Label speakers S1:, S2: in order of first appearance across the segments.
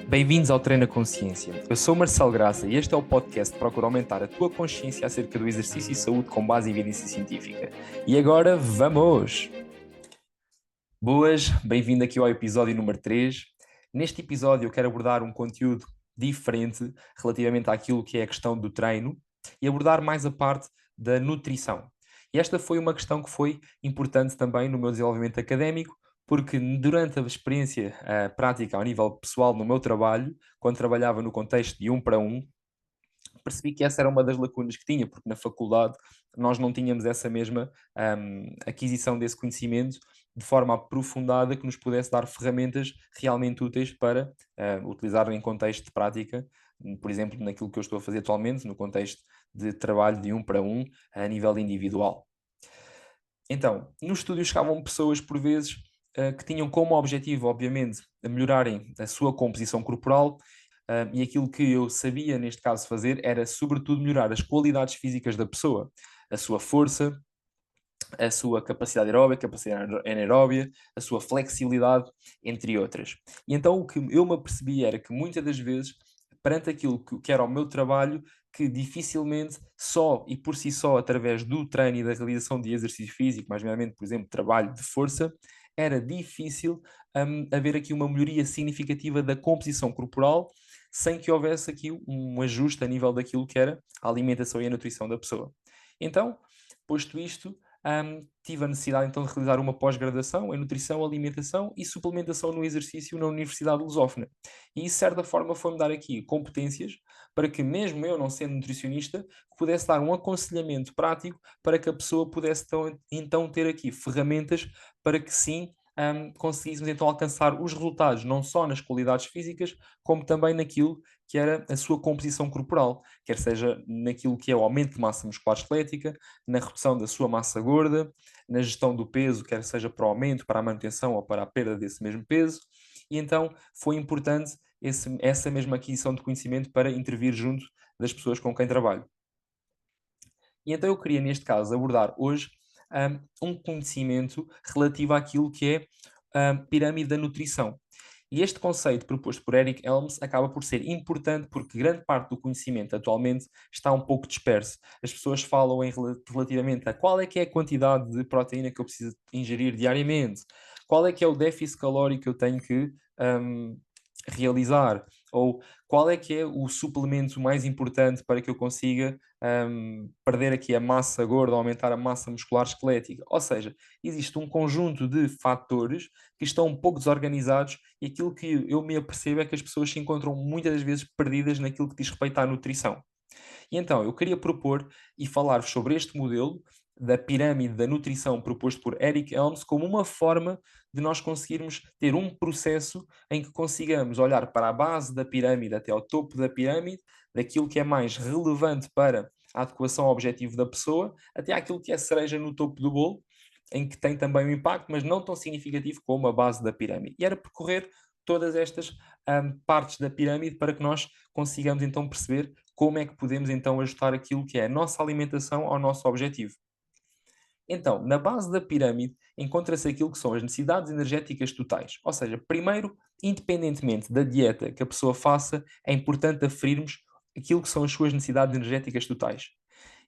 S1: Bem-vindos ao Treino a Consciência. Eu sou o Marcelo Graça e este é o podcast que procura aumentar a tua consciência acerca do exercício e saúde com base em evidência científica. E agora, vamos! Boas, bem-vindo aqui ao episódio número 3. Neste episódio eu quero abordar um conteúdo diferente relativamente àquilo que é a questão do treino e abordar mais a parte da nutrição. E esta foi uma questão que foi importante também no meu desenvolvimento académico, porque durante a experiência prática ao nível pessoal no meu trabalho, quando trabalhava no contexto de 1 para 1, percebi que essa era uma das lacunas que tinha, porque na faculdade nós não tínhamos essa mesma aquisição desse conhecimento de forma aprofundada que nos pudesse dar ferramentas realmente úteis para utilizar em contexto de prática, por exemplo, naquilo que eu estou a fazer atualmente, no contexto de trabalho de 1 para 1 a nível individual. Então, no estúdio chegavam pessoas, por vezes, que tinham como objetivo, obviamente, melhorarem a sua composição corporal, e aquilo que eu sabia, neste caso, fazer era, sobretudo, melhorar as qualidades físicas da pessoa, a sua força, a sua capacidade aeróbica, capacidade anaeróbia, a sua flexibilidade, entre outras. E então o que eu me apercebi era que muitas das vezes, perante aquilo que era o meu trabalho, que dificilmente só e por si só, através do treino e da realização de exercício físico, mais nomeadamente, por exemplo, trabalho de força, era difícil haver aqui uma melhoria significativa da composição corporal, sem que houvesse aqui um ajuste a nível daquilo que era a alimentação e a nutrição da pessoa. Então, posto isto, tive a necessidade então de realizar uma pós-graduação em nutrição, alimentação e suplementação no exercício na Universidade Lusófona. E isso, de certa forma, foi-me dar aqui competências para que, mesmo eu não sendo nutricionista, pudesse dar um aconselhamento prático para que a pessoa pudesse então ter aqui ferramentas para que sim, conseguíssemos então alcançar os resultados, não só nas qualidades físicas, como também naquilo que era a sua composição corporal, quer seja naquilo que é o aumento de massa muscular esquelética, na redução da sua massa gorda, na gestão do peso, quer seja para o aumento, para a manutenção ou para a perda desse mesmo peso. E então foi importante essa mesma aquisição de conhecimento para intervir junto das pessoas com quem trabalho. E então eu queria, neste caso, abordar hoje um conhecimento relativo àquilo que é a pirâmide da nutrição. E este conceito proposto por Eric Helms acaba por ser importante porque grande parte do conhecimento atualmente está um pouco disperso. As pessoas falam relativamente a qual é que é a quantidade de proteína que eu preciso ingerir diariamente, qual é que é o déficit calórico que eu tenho que hum, realizar, ou qual é que é o suplemento mais importante para que eu consiga perder aqui a massa gorda, aumentar a massa muscular esquelética. Ou seja, existe um conjunto de fatores que estão um pouco desorganizados e aquilo que eu me apercebo é que as pessoas se encontram muitas das vezes perdidas naquilo que diz respeito à nutrição. E então, eu queria propor e falar-vos sobre este modelo da pirâmide da nutrição proposto por Eric Helms como uma forma de nós conseguirmos ter um processo em que consigamos olhar para a base da pirâmide até ao topo da pirâmide, daquilo que é mais relevante para a adequação ao objetivo da pessoa, até aquilo que é cereja no topo do bolo, em que tem também um impacto, mas não tão significativo como a base da pirâmide. E era percorrer todas estas partes da pirâmide para que nós consigamos então perceber como é que podemos então ajustar aquilo que é a nossa alimentação ao nosso objetivo. Então, na base da pirâmide encontra-se aquilo que são as necessidades energéticas totais. Ou seja, primeiro, independentemente da dieta que a pessoa faça, é importante aferirmos aquilo que são as suas necessidades energéticas totais.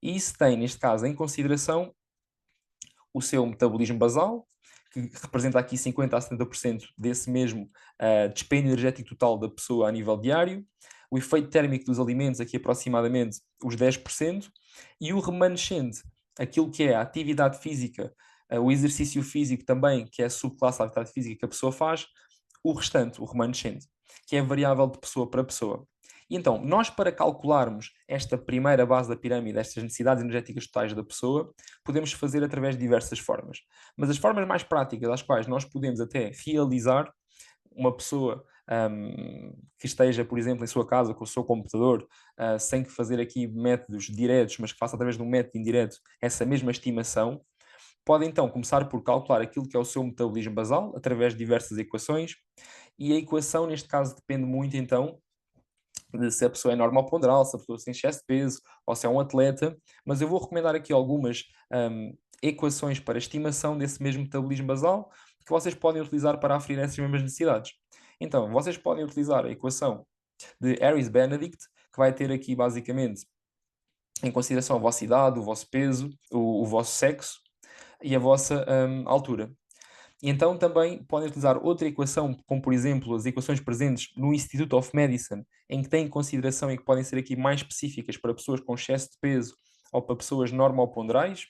S1: E isso tem, neste caso, em consideração o seu metabolismo basal, que representa aqui 50 a 70% desse mesmo dispêndio energético total da pessoa a nível diário, o efeito térmico dos alimentos, aqui aproximadamente os 10%, e o remanescente, aquilo que é a atividade física, o exercício físico também, que é a subclasse da atividade física que a pessoa faz, o restante, o remanescente, que é variável de pessoa para pessoa. E então, nós para calcularmos esta primeira base da pirâmide, estas necessidades energéticas totais da pessoa, podemos fazer através de diversas formas. Mas as formas mais práticas às quais nós podemos até realizar, uma pessoa que esteja, por exemplo, em sua casa com o seu computador, sem que fazer aqui métodos diretos, mas que faça através de um método indireto essa mesma estimação, pode então começar por calcular aquilo que é o seu metabolismo basal, através de diversas equações, e a equação, neste caso, depende muito então de se a pessoa é normal ponderal, se a pessoa tem excesso de peso ou se é um atleta, mas eu vou recomendar aqui algumas equações para estimação desse mesmo metabolismo basal que vocês podem utilizar para aferir essas mesmas necessidades. Então, vocês podem utilizar a equação de Harris-Benedict, que vai ter aqui basicamente em consideração a vossa idade, o vosso peso, o vosso sexo e a vossa altura. E então também podem utilizar outra equação, como por exemplo as equações presentes no Institute of Medicine, em que têm em consideração e que podem ser aqui mais específicas para pessoas com excesso de peso ou para pessoas normoponderais,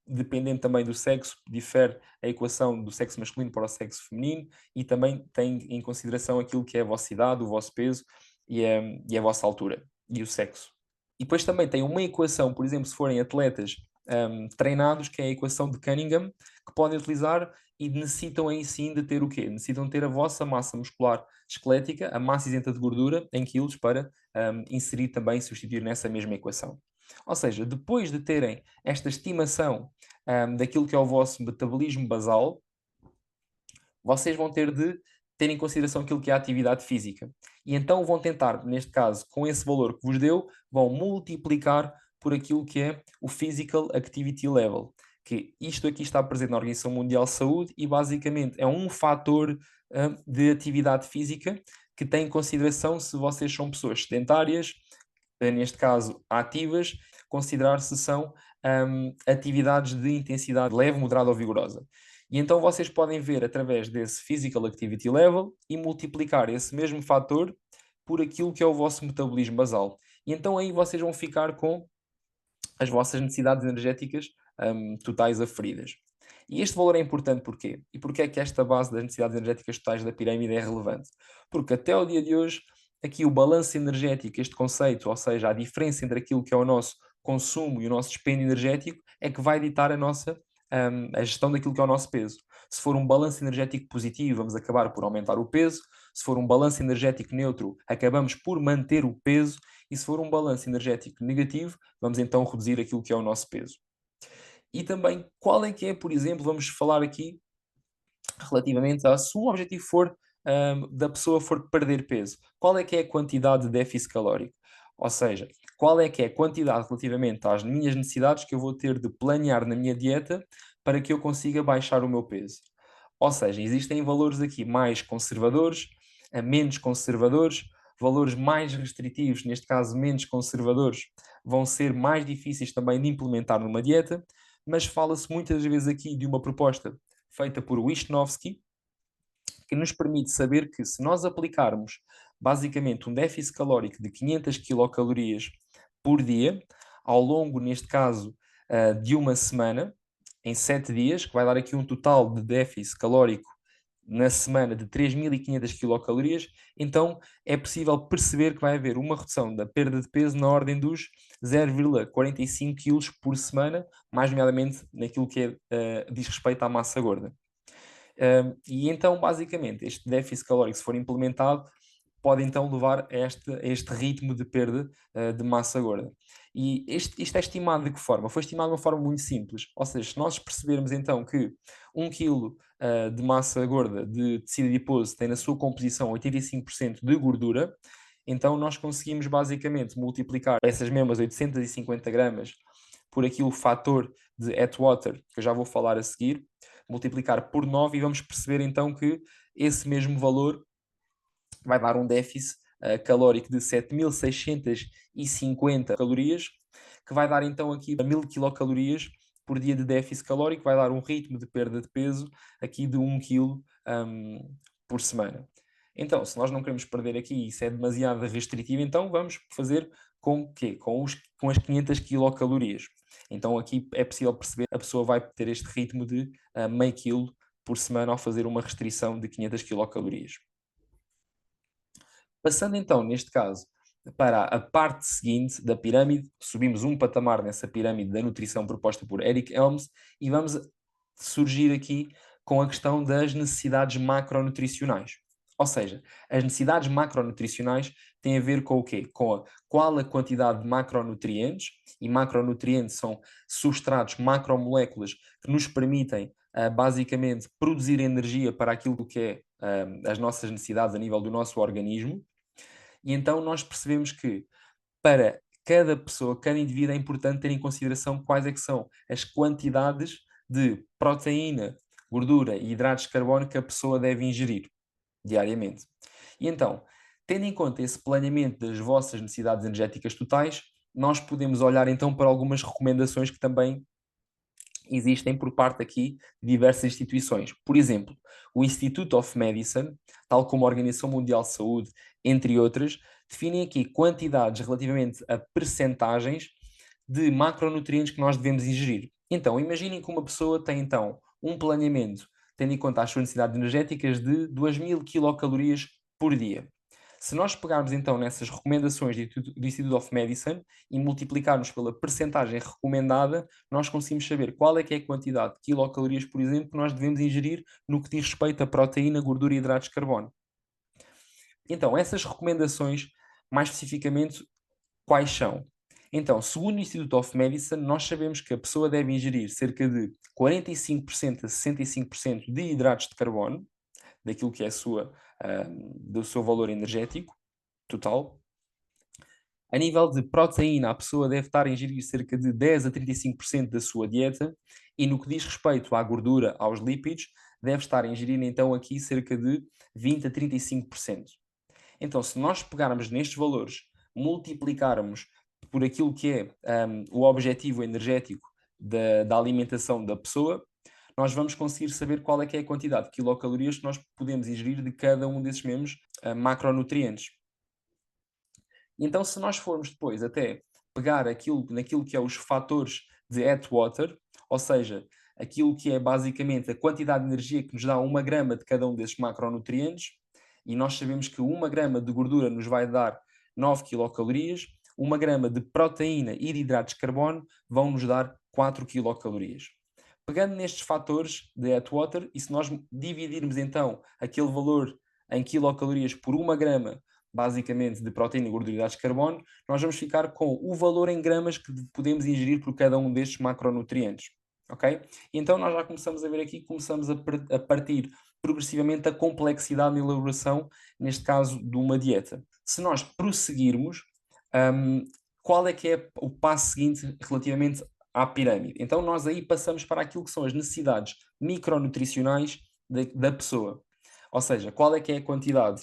S1: dependendo também do sexo, difere a equação do sexo masculino para o sexo feminino e também tem em consideração aquilo que é a vossa idade, o vosso peso e a vossa altura e o sexo. E depois também tem uma equação, por exemplo, se forem atletas treinados, que é a equação de Cunningham, que podem utilizar e necessitam aí sim de ter o quê? Necessitam ter a vossa massa muscular esquelética, a massa isenta de gordura, em quilos, para inserir também, substituir nessa mesma equação. Ou seja, depois de terem esta estimação daquilo que é o vosso metabolismo basal, vocês vão ter de ter em consideração aquilo que é a atividade física. E então vão tentar, neste caso, com esse valor que vos deu, vão multiplicar por aquilo que é o Physical Activity Level, que isto aqui está presente na Organização Mundial de Saúde e basicamente é um fator de atividade física que tem em consideração se vocês são pessoas sedentárias, neste caso ativas, considerar se são atividades de intensidade leve, moderada ou vigorosa. E então vocês podem ver através desse Physical Activity Level e multiplicar esse mesmo fator por aquilo que é o vosso metabolismo basal. E então aí vocês vão ficar com as vossas necessidades energéticas totais aferidas. E este valor é importante porquê? E porquê é que esta base das necessidades energéticas totais da pirâmide é relevante? Porque até o dia de hoje, aqui o balanço energético, este conceito, ou seja, a diferença entre aquilo que é o nosso consumo e o nosso dispêndio energético, é que vai ditar a gestão daquilo que é o nosso peso. Se for um balanço energético positivo, vamos acabar por aumentar o peso. Se for um balanço energético neutro, acabamos por manter o peso. E se for um balanço energético negativo, vamos então reduzir aquilo que é o nosso peso. E também, qual é que é, por exemplo, vamos falar aqui relativamente a se o objetivo for da pessoa for perder peso, qual é que é a quantidade de déficit calórico? Ou seja, qual é que é a quantidade relativamente às minhas necessidades que eu vou ter de planear na minha dieta para que eu consiga baixar o meu peso? Ou seja, existem valores aqui mais conservadores, menos conservadores, valores mais restritivos, neste caso menos conservadores, vão ser mais difíceis também de implementar numa dieta, mas fala-se muitas vezes aqui de uma proposta feita por Wisnowski, que nos permite saber que se nós aplicarmos basicamente um déficit calórico de 500 quilocalorias por dia, ao longo, neste caso, de uma semana, em 7 dias, que vai dar aqui um total de déficit calórico na semana de 3.500 quilocalorias, então é possível perceber que vai haver uma redução da perda de peso na ordem dos 0,45 kg por semana, mais nomeadamente naquilo que diz respeito à massa gorda. E então, basicamente, este déficit calórico, se for implementado, pode então levar a este ritmo de perda de massa gorda. E isto é estimado de que forma? Foi estimado de uma forma muito simples. Ou seja, se nós percebermos então que 1 kg de massa gorda de tecido adiposo tem na sua composição 85% de gordura, então nós conseguimos basicamente multiplicar essas mesmas 850 gramas por aqui o fator de Atwater, que eu já vou falar a seguir, multiplicar por 9 e vamos perceber então que esse mesmo valor vai dar um déficit calórico de 7.650 calorias, que vai dar então aqui 1.000 quilocalorias por dia de déficit calórico, vai dar um ritmo de perda de peso aqui de 1 kg por semana. Então, se nós não queremos perder aqui, isso é demasiado restritivo, então vamos fazer com o quê? Com as 500 quilocalorias. Então aqui é possível perceber que a pessoa vai ter este ritmo de meio quilo por semana ao fazer uma restrição de 500 quilocalorias. Passando então, neste caso, para a parte seguinte da pirâmide, subimos um patamar nessa pirâmide da nutrição proposta por Eric Helms e vamos surgir aqui com a questão das necessidades macronutricionais. Ou seja, as necessidades macronutricionais têm a ver com o quê? Qual a quantidade de macronutrientes, e macronutrientes são substratos, macromoléculas que nos permitem basicamente produzir energia para aquilo que é as nossas necessidades a nível do nosso organismo. E então nós percebemos que para cada pessoa, cada indivíduo, é importante ter em consideração quais é que são as quantidades de proteína, gordura e hidratos de carbono que a pessoa deve ingerir. diariamente. E então, tendo em conta esse planeamento das vossas necessidades energéticas totais, nós podemos olhar então para algumas recomendações que também existem por parte aqui de diversas instituições. Por exemplo, o Institute of Medicine, tal como a Organização Mundial de Saúde, entre outras, definem aqui quantidades relativamente a percentagens de macronutrientes que nós devemos ingerir. Então, imaginem que uma pessoa tem então um planeamento, tendo em conta as suas necessidades energéticas, de 2000 quilocalorias por dia. Se nós pegarmos então nessas recomendações do Institute of Medicine e multiplicarmos pela percentagem recomendada, nós conseguimos saber qual é que é a quantidade de quilocalorias, por exemplo, que nós devemos ingerir no que diz respeito a proteína, gordura e hidratos de carbono. Então, essas recomendações, mais especificamente, quais são? Então, segundo o Institute of Medicine, nós sabemos que a pessoa deve ingerir cerca de 45% a 65% de hidratos de carbono, daquilo que é do seu valor energético total. A nível de proteína, a pessoa deve estar a ingerir cerca de 10 a 35% da sua dieta, e no que diz respeito à gordura, aos lípidos, deve estar a ingerir então aqui cerca de 20 a 35%. Então, se nós pegarmos nestes valores, multiplicarmos por aquilo que é o objetivo energético da alimentação da pessoa, nós vamos conseguir saber qual é que é a quantidade de quilocalorias que nós podemos ingerir de cada um desses mesmos macronutrientes. Então, se nós formos depois até pegar naquilo que é os fatores de Atwater, ou seja, aquilo que é basicamente a quantidade de energia que nos dá 1 grama de cada um desses macronutrientes, e nós sabemos que 1 grama de gordura nos vai dar 9 quilocalorias, 1 grama de proteína e de hidratos de carbono vão nos dar 4 quilocalorias. Pegando nestes fatores de Atwater, e se nós dividirmos então aquele valor em quilocalorias por 1 grama basicamente de proteína, gordura e hidratos de carbono, nós vamos ficar com o valor em gramas que podemos ingerir por cada um destes macronutrientes. Ok? E então nós já começamos a ver aqui, começamos a partir progressivamente da complexidade de elaboração, neste caso de uma dieta. Se nós prosseguirmos, qual é que é o passo seguinte relativamente à pirâmide? Então nós aí passamos para aquilo que são as necessidades micronutricionais da pessoa. Ou seja, qual é que é a quantidade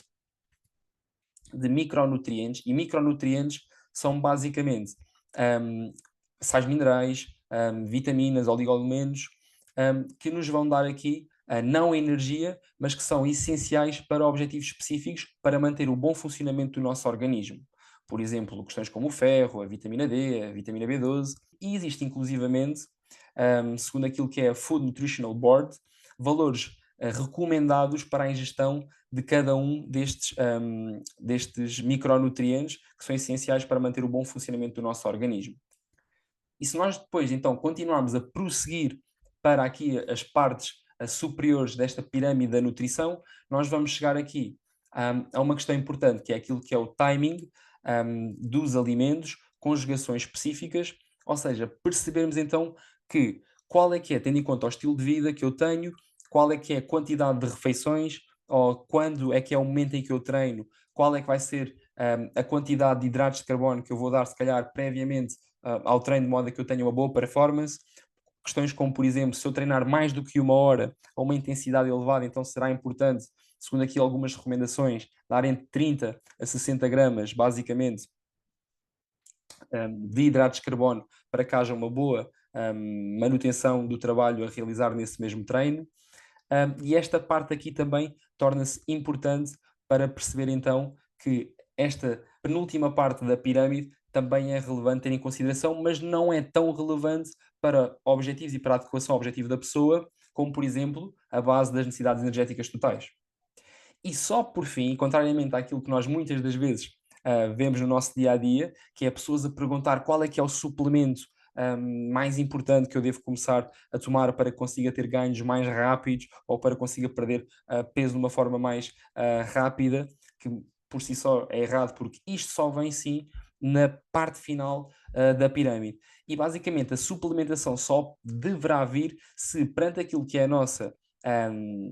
S1: de micronutrientes, e micronutrientes são basicamente sais minerais, vitaminas, oligoelementos, que nos vão dar aqui não energia, mas que são essenciais para objetivos específicos para manter o bom funcionamento do nosso organismo. Por exemplo, questões como o ferro, a vitamina D, a vitamina B12, e existe inclusivamente, segundo aquilo que é a Food Nutritional Board, valores recomendados para a ingestão de cada um destes micronutrientes que são essenciais para manter o bom funcionamento do nosso organismo. E se nós depois, então, continuarmos a prosseguir para aqui as partes superiores desta pirâmide da nutrição, nós vamos chegar aqui a uma questão importante, que é aquilo que é o timing dos alimentos, conjugações específicas, ou seja, percebermos então que qual é que é, tendo em conta o estilo de vida que eu tenho, qual é que é a quantidade de refeições, ou quando é que é o momento em que eu treino, qual é que vai ser a quantidade de hidratos de carbono que eu vou dar, se calhar, previamente ao treino, de modo a que eu tenha uma boa performance. Questões como, por exemplo, se eu treinar mais do que 1 hora a uma intensidade elevada, então será importante, segundo aqui algumas recomendações, dar entre 30 a 60 gramas, basicamente, de hidratos de carbono para que haja uma boa manutenção do trabalho a realizar nesse mesmo treino. E esta parte aqui também torna-se importante para perceber então que esta penúltima parte da pirâmide também é relevante ter em consideração, mas não é tão relevante para objetivos e para a adequação ao objetivo da pessoa, como por exemplo a base das necessidades energéticas totais. E só por fim, contrariamente àquilo que nós muitas das vezes vemos no nosso dia a dia, que é pessoas a perguntar qual é que é o suplemento mais importante que eu devo começar a tomar para que consiga ter ganhos mais rápidos ou para que consiga perder peso de uma forma mais rápida, que por si só é errado, porque isto só vem sim na parte final da pirâmide. E basicamente a suplementação só deverá vir se perante aquilo que é a nossa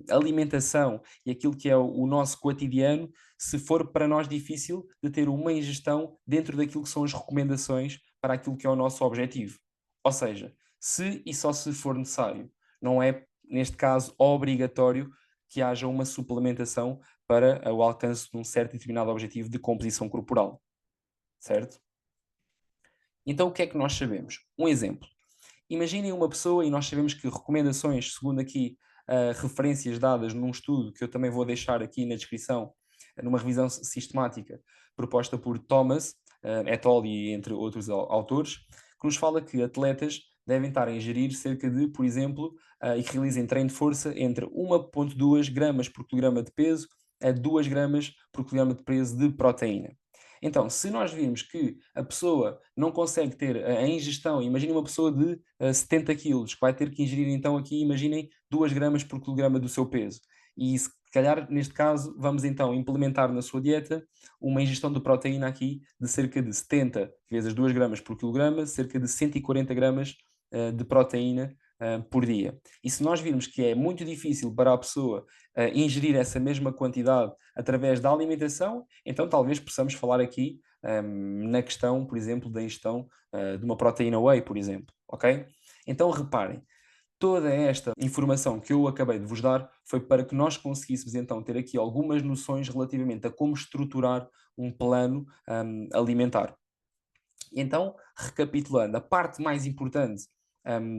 S1: alimentação e aquilo que é o nosso cotidiano, se for para nós difícil de ter uma ingestão dentro daquilo que são as recomendações para aquilo que é o nosso objetivo. Ou seja, se e só se for necessário. Não é, neste caso, obrigatório que haja uma suplementação para o alcance de um certo e determinado objetivo de composição corporal, certo? Então, o que é que nós sabemos? Um exemplo. Imaginem uma pessoa, e nós sabemos que recomendações, segundo aqui referências dadas num estudo que eu também vou deixar aqui na descrição, numa revisão sistemática proposta por Thomas et al. E entre outros autores, que nos fala que atletas devem estar a ingerir cerca de, por exemplo, e que realizem treino de força entre 1,2 gramas por quilograma de peso a 2 gramas por quilograma de peso de proteína. Então, se nós virmos que a pessoa não consegue ter a ingestão, imaginem uma pessoa de 70 quilos, que vai ter que ingerir então aqui, imaginem, 2 gramas por quilograma do seu peso. E se calhar, neste caso, vamos então implementar na sua dieta uma ingestão de proteína aqui de cerca de 70 vezes 2 gramas por quilograma, cerca de 140 gramas de proteína por dia. E se nós virmos que é muito difícil para a pessoa ingerir essa mesma quantidade através da alimentação, então talvez possamos falar aqui na questão, por exemplo, da ingestão de uma proteína whey, por exemplo, ok? Então reparem, toda esta informação que eu acabei de vos dar foi para que nós conseguíssemos então ter aqui algumas noções relativamente a como estruturar um plano alimentar. Então, recapitulando, a parte mais importante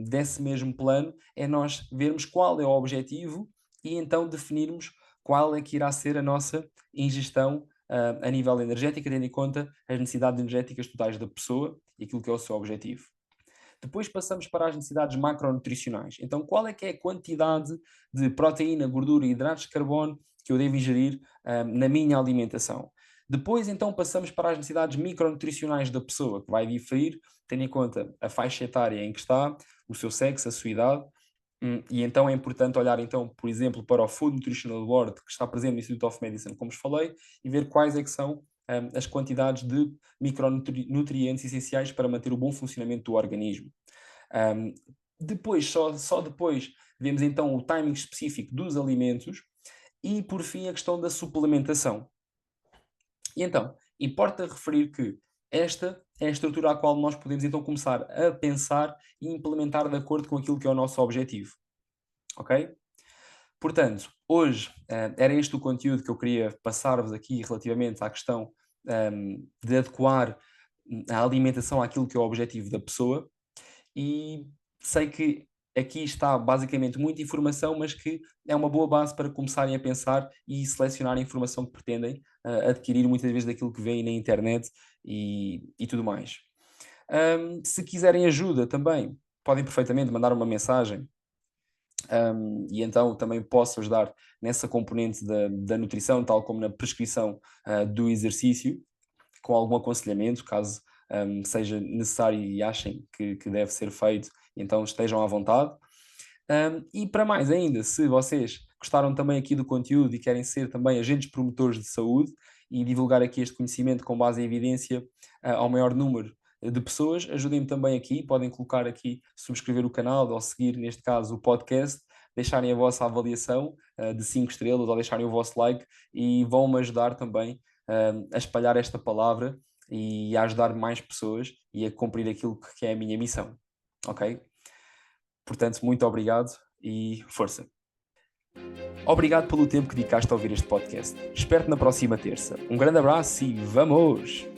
S1: desse mesmo plano é nós vermos qual é o objetivo e então definirmos qual é que irá ser a nossa ingestão a nível energético, tendo em conta as necessidades energéticas totais da pessoa e aquilo que é o seu objetivo. Depois passamos para as necessidades macronutricionais. Então, qual é que é a quantidade de proteína, gordura e hidratos de carbono que eu devo ingerir na minha alimentação? Depois, então, passamos para as necessidades micronutricionais da pessoa, que vai diferir, tendo em conta a faixa etária em que está, o seu sexo, a sua idade, e então é importante olhar, então, por exemplo, para o Food Nutritional Board, que está presente no Institute of Medicine, como vos falei, e ver quais é que são as quantidades de micronutrientes essenciais para manter o bom funcionamento do organismo. Depois, só depois, vemos então o timing específico dos alimentos e, por fim, a questão da suplementação. E então, importa referir que esta é a estrutura à qual nós podemos então começar a pensar e implementar de acordo com aquilo que é o nosso objetivo. Ok? Portanto, hoje era este o conteúdo que eu queria passar-vos aqui relativamente à questão de adequar a alimentação àquilo que é o objetivo da pessoa, e sei que aqui está basicamente muita informação, mas que é uma boa base para começarem a pensar e selecionar a informação que pretendem adquirir muitas vezes daquilo que veem na internet e tudo mais. Se quiserem ajuda também, podem perfeitamente mandar uma mensagem e então também posso ajudar nessa componente da nutrição, tal como na prescrição do exercício, com algum aconselhamento, caso seja necessário e achem que deve ser feito, então estejam à vontade. E para mais ainda, se vocês gostaram também aqui do conteúdo e querem ser também agentes promotores de saúde e divulgar aqui este conhecimento com base em evidência ao maior número de pessoas, ajudem-me também aqui, podem colocar aqui, subscrever o canal ou seguir, neste caso, o podcast, deixarem a vossa avaliação de 5 estrelas ou deixarem o vosso like e vão-me ajudar também a espalhar esta palavra e a ajudar mais pessoas e a cumprir aquilo que é a minha missão, ok? Portanto, muito obrigado e força! Obrigado pelo tempo que dedicaste a ouvir este podcast. Espero-te na próxima terça. Um grande abraço e vamos!